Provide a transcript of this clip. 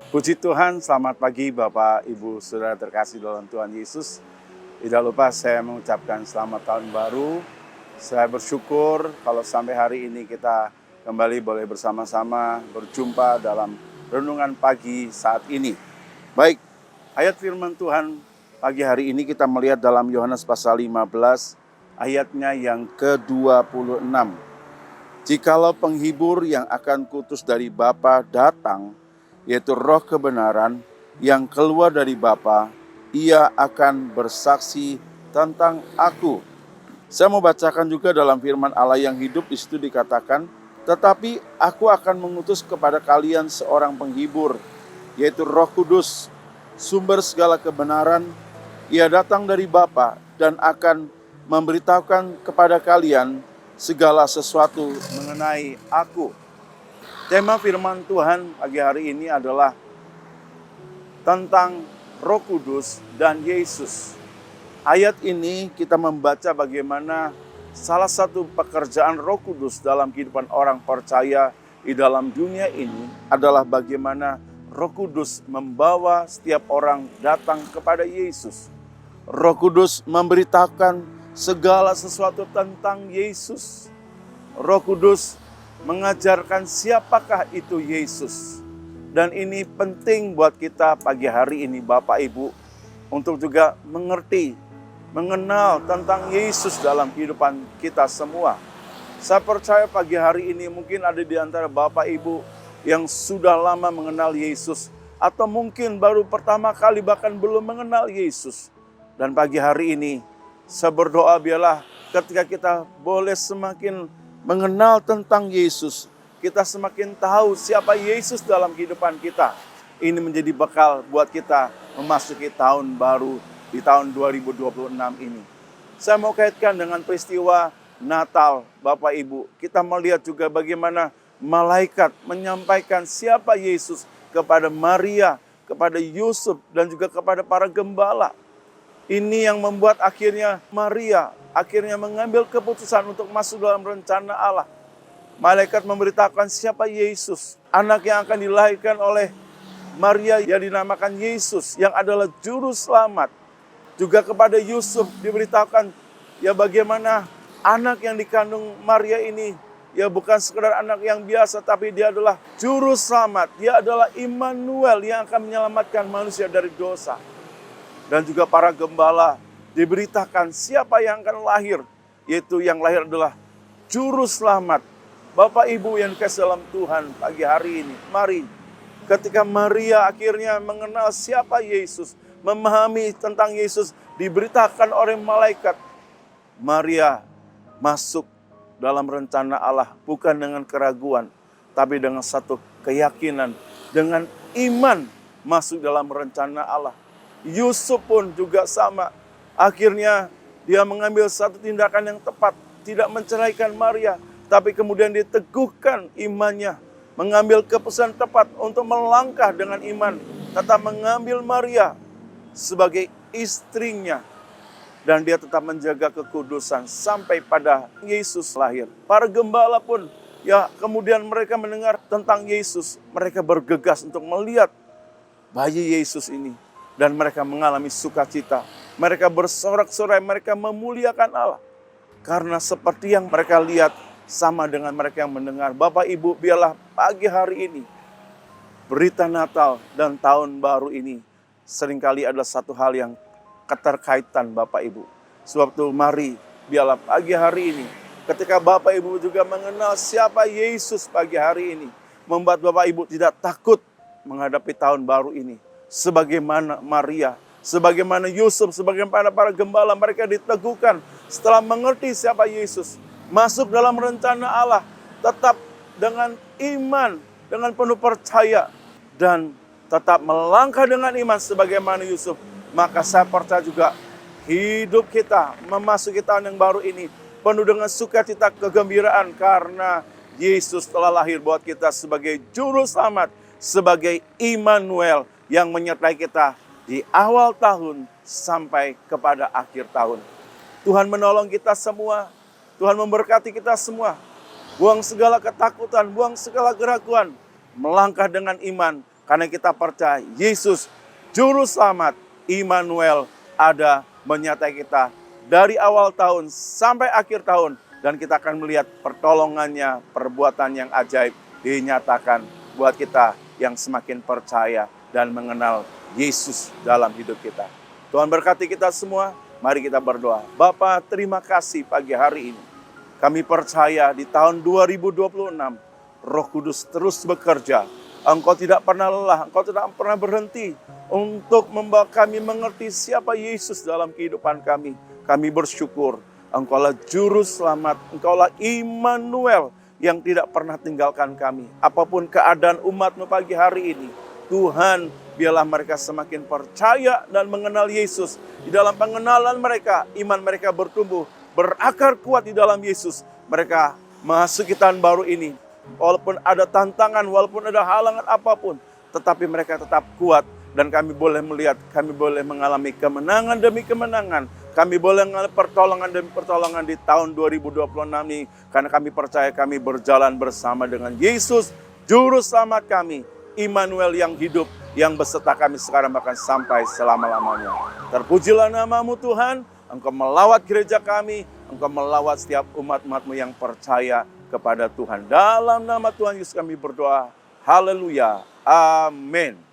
Puji Tuhan, selamat pagi Bapak, Ibu, Saudara terkasih dalam Tuhan Yesus. Tidak lupa saya mengucapkan selamat tahun baru. Saya bersyukur kalau sampai hari ini kita kembali boleh bersama-sama berjumpa dalam renungan pagi saat ini. Baik, ayat firman Tuhan pagi hari ini kita melihat dalam Yohanes pasal 15, ayatnya yang ke-26. Jikalau penghibur yang akan kutus dari Bapa datang, yaitu roh kebenaran yang keluar dari Bapa, ia akan bersaksi tentang aku. Saya mau bacakan juga dalam firman Allah yang hidup, di situ dikatakan, tetapi aku akan mengutus kepada kalian seorang penghibur, yaitu Roh Kudus, sumber segala kebenaran. Ia datang dari Bapa dan akan memberitahukan kepada kalian segala sesuatu mengenai aku. Tema firman Tuhan pagi hari ini adalah tentang Roh Kudus dan Yesus. Ayat ini kita membaca bagaimana salah satu pekerjaan Roh Kudus dalam kehidupan orang percaya di dalam dunia ini adalah bagaimana Roh Kudus membawa setiap orang datang kepada Yesus. Roh Kudus memberitakan segala sesuatu tentang Yesus. Roh Kudus mengajarkan siapakah itu Yesus. Dan ini penting buat kita pagi hari ini Bapak Ibu, untuk juga mengerti, mengenal tentang Yesus dalam kehidupan kita semua. Saya percaya pagi hari ini mungkin ada di antara Bapak Ibu yang sudah lama mengenal Yesus, atau mungkin baru pertama kali bahkan belum mengenal Yesus. Dan pagi hari ini saya berdoa biarlah ketika kita boleh semakin mengenal tentang Yesus, kita semakin tahu siapa Yesus dalam kehidupan kita. Ini menjadi bekal buat kita memasuki tahun baru di tahun 2026 ini. Saya mau kaitkan dengan peristiwa Natal, Bapak Ibu. Kita melihat juga bagaimana malaikat menyampaikan siapa Yesus kepada Maria, kepada Yusuf, dan juga kepada para gembala. Ini yang membuat akhirnya Maria mengambil keputusan untuk masuk dalam rencana Allah. Malaikat memberitakan siapa Yesus, anak yang akan dilahirkan oleh Maria yang dinamakan Yesus, yang adalah juru selamat. Juga kepada Yusuf diberitakan ya bagaimana anak yang dikandung Maria ini ya bukan sekedar anak yang biasa, tapi dia adalah juru selamat. Dia adalah Immanuel yang akan menyelamatkan manusia dari dosa. Dan juga para gembala diberitakan siapa yang akan lahir, yaitu yang lahir adalah juru selamat. Bapak Ibu yang dikasihi dalam Tuhan, pagi hari ini mari ketika Maria akhirnya mengenal siapa Yesus, memahami tentang Yesus, diberitakan oleh malaikat, Maria masuk dalam rencana Allah bukan dengan keraguan, tapi dengan satu keyakinan, dengan iman masuk dalam rencana Allah. Yusuf pun juga sama. Akhirnya dia mengambil satu tindakan yang tepat, tidak menceraikan Maria, tapi kemudian diteguhkan imannya, mengambil keputusan tepat untuk melangkah dengan iman, tetap mengambil Maria sebagai istrinya, dan dia tetap menjaga kekudusan sampai pada Yesus lahir. Para gembala pun ya kemudian mereka mendengar tentang Yesus, mereka bergegas untuk melihat bayi Yesus ini. Dan mereka mengalami sukacita. Mereka bersorak-sorai, mereka memuliakan Allah. Karena seperti yang mereka lihat sama dengan mereka yang mendengar. Bapak Ibu, biarlah pagi hari ini berita Natal dan tahun baru ini seringkali adalah satu hal yang keterkaitan Bapak Ibu. Sebab itu mari biarlah pagi hari ini ketika Bapak Ibu juga mengenal siapa Yesus pagi hari ini, membuat Bapak Ibu tidak takut menghadapi tahun baru ini. Sebagaimana Maria, sebagaimana Yusuf, sebagaimana para gembala, mereka diteguhkan setelah mengerti siapa Yesus, masuk dalam rencana Allah, tetap dengan iman, dengan penuh percaya, dan tetap melangkah dengan iman sebagaimana Yusuf. Maka saya percaya juga hidup kita memasuki tahun yang baru ini penuh dengan sukacita, kegembiraan, karena Yesus telah lahir buat kita sebagai juru selamat, sebagai Immanuel yang menyertai kita di awal tahun sampai kepada akhir tahun. Tuhan menolong kita semua, Tuhan memberkati kita semua. Buang segala ketakutan, buang segala keraguan, melangkah dengan iman, Karena kita percaya Yesus Juru Selamat, Immanuel, ada menyertai kita dari awal tahun sampai akhir tahun. Dan kita akan melihat pertolongannya, perbuatan yang ajaib dinyatakan buat kita yang semakin percaya dan mengenal Yesus dalam hidup kita. Tuhan berkati kita semua, mari kita berdoa. Bapa, terima kasih pagi hari ini. Kami percaya di tahun 2026, Roh Kudus terus bekerja. Engkau tidak pernah lelah, Engkau tidak pernah berhenti untuk membawa kami mengerti siapa Yesus dalam kehidupan kami. Kami bersyukur, Engkaulah Juru Selamat, Engkaulah Immanuel yang tidak pernah tinggalkan kami. Apapun keadaan umat-Mu pagi hari ini, Tuhan, biarlah mereka semakin percaya dan mengenal Yesus. Di dalam pengenalan mereka, iman mereka bertumbuh, berakar kuat di dalam Yesus. Mereka memasuki tahun baru ini. Walaupun ada tantangan, walaupun ada halangan apapun, tetapi mereka tetap kuat. Dan kami boleh melihat, kami boleh mengalami kemenangan demi kemenangan. Kami boleh mengalami pertolongan demi pertolongan di tahun 2026 ini. Karena kami percaya kami berjalan bersama dengan Yesus, Juru Selamat kami, Immanuel yang hidup, yang beserta kami sekarang bahkan sampai selama-lamanya. Terpujilah nama-Mu Tuhan, Engkau melawat gereja kami, Engkau melawat setiap umat-umat-Mu yang percaya kepada Tuhan. Dalam nama Tuhan Yesus kami berdoa. Haleluya. Amin.